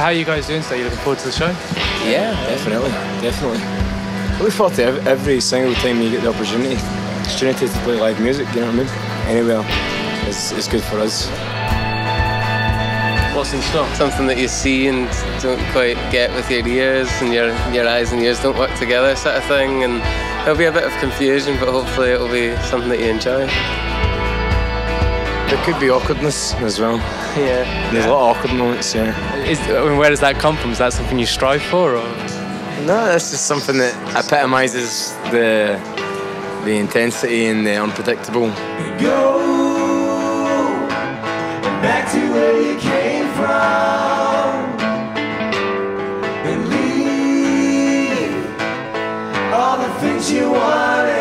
how are you guys doing today? You looking forward to the show? Yeah, definitely. I look forward to every single time you get the opportunity to play live music, you know what I mean? Anywhere is good for us. What's in store? Something that you see and don't quite get with your ears, and your eyes and ears don't work together, sort of thing. And there'll be a bit of confusion, but hopefully it'll be something that you enjoy. There could be awkwardness as well. Yeah. There's a lot of awkward moments, yeah. Where does that come from? Is that something you strive for, or? No, that's just something that epitomises the intensity and the unpredictable. Go back to where you came from and leave all the things you wanted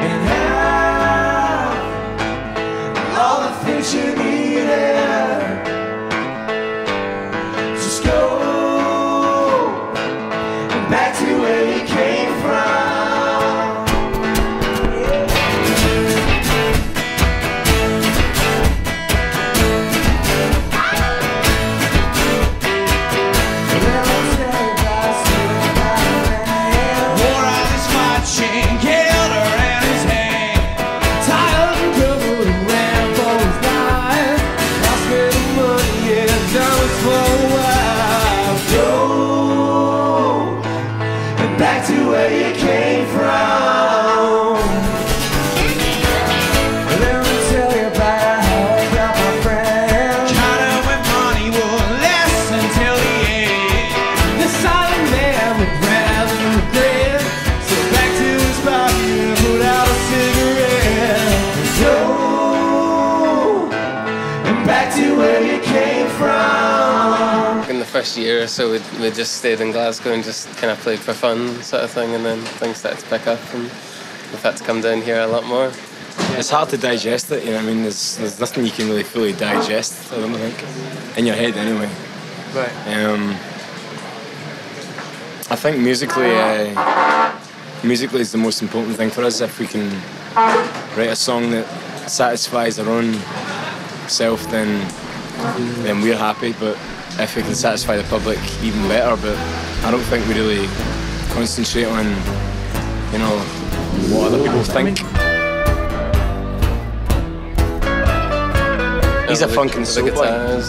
and have all the things you needed. Just go back to where you came from. Back to where you came from. Let me tell you about how I got my friend. Kinda when money would last until the end. The silent man would rather regret. So back to his pocket and put out a cigarette. Go back to where you came from. In the first year or so, we just stayed in Glasgow and just kind of played for fun, sort of thing, and then things started to pick up, and we've had to come down here a lot more. It's hard to digest it, you know what I mean? There's nothing you can really fully digest, I don't think, in your head anyway. Right. I think musically is the most important thing for us. If we can write a song that satisfies our own self, then we're happy. But if we can satisfy the public, even better. But I don't think we really concentrate on, you know, what other people think. He's a funk and soul boy.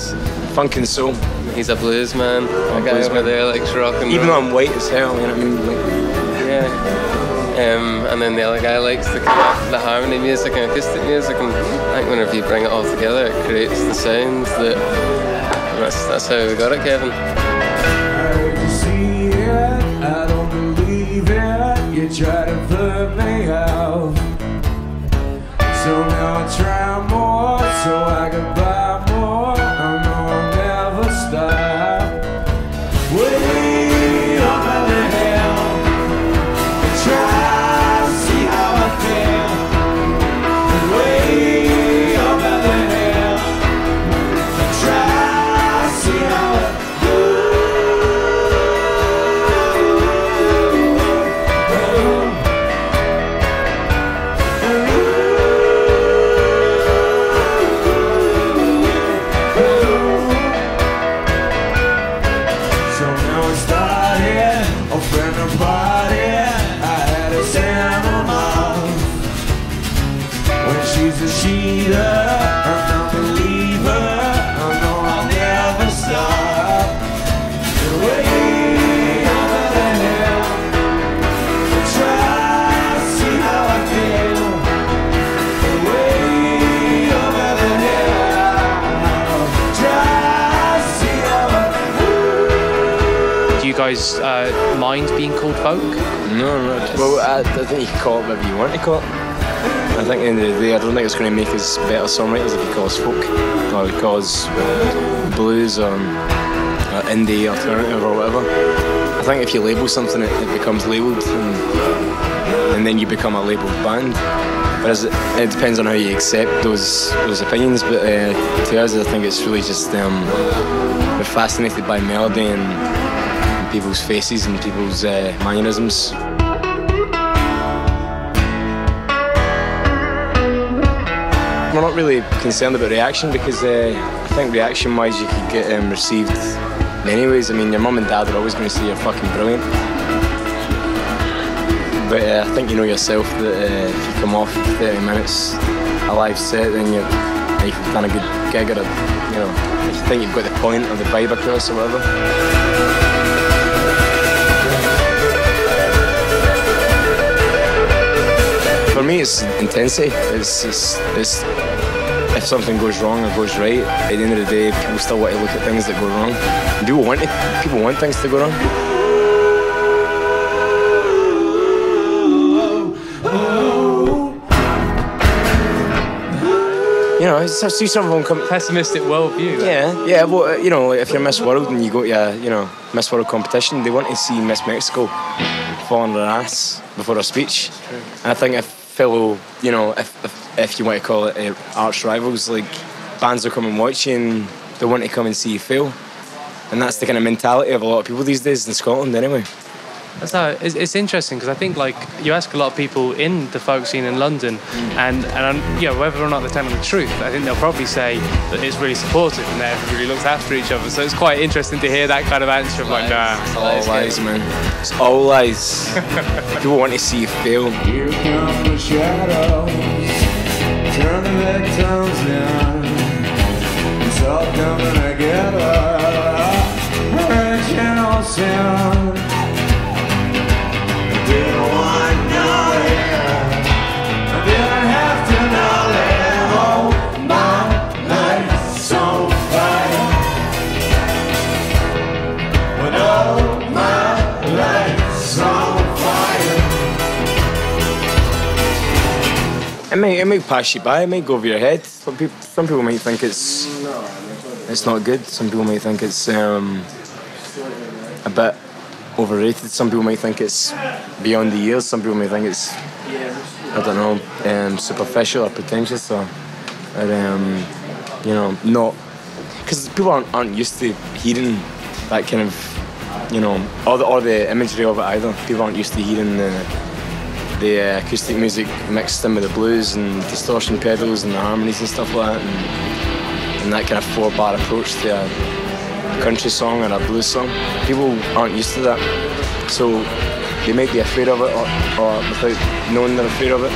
Funk and soul. He's a blues man. A guy over there likes rock and roll. Even though I'm white as hell, you know what I mean? Like, yeah. And then the other guy likes the harmony music and acoustic music, and I think whenever you bring it all together, it creates the sounds that's how we got it, Kevin. I hate to see it, I don't believe it. You try to put me out, so now I try more, so I can buy more. I know I'll never stop. Way up in the hill, try to see how I feel. Way up in the hill, try to see how I feel. She's a cheater, I'm not a believer. I know I'll never stop. Way over the hill, try to see how I feel. Way over the hill, try to see how I feel. Do you guys mind being called folk? no. Well, I think you can call it whatever you want to call it. I think at the end of the day, I don't think it's going to make us better songwriters if you call us folk, or you call us blues or indie alternative or whatever. I think if you label something, it becomes labelled, and then you become a labelled band. Whereas it depends on how you accept those opinions. But to us, I think it's really just we're fascinated by melody and people's faces and people's mannerisms. we're not really concerned about reaction because I think reaction-wise you could get received in any ways. I mean, your mum and dad are always going to say you're fucking brilliant. But I think you know yourself that if you come off 30 minutes a live set, then you've done a good gig, or you know, if you think you've got the point or the vibe across or whatever. For me, it's intensity. It's if something goes wrong or goes right, at the end of the day, people still want to look at things that go wrong. People want things to go wrong. You know, I see some of them come. Pessimistic worldview. Yeah. Well, you know, if you're Miss World and you go to a, you know, Miss World competition, they want to see Miss Mexico fall on their ass before her speech. True. And I think if fellow, you know, if you want to call it arch rivals, like bands will come and watch you and they want to come and see you fail. And that's the kind of mentality of a lot of people these days in Scotland, anyway. That's how it's interesting because I think like you ask a lot of people in the folk scene in London, and you know, whether or not they're telling the truth, I think they'll probably say that it's really supportive and that everybody looks after each other. So it's quite interesting to hear that kind of answer of like, nah, it's all lies, man. It's all lies. People want to see you fail. Here come the shadows, turn the victims in. It's all coming together. Original sin. It may pass you by, it may go over your head. Some people might think it's not good. Some people might think it's a bit overrated. Some people might think it's beyond the years. Some people may think it's, I don't know, superficial or pretentious or you know, not, because people aren't used to hearing that kind of, you know, or the imagery of it either. People aren't used to hearing the acoustic music mixed in with the blues and distortion pedals and the harmonies and stuff like that, and that kind of 4-bar approach to a country song or a blues song. People aren't used to that, so they might be afraid of it or without knowing they're afraid of it.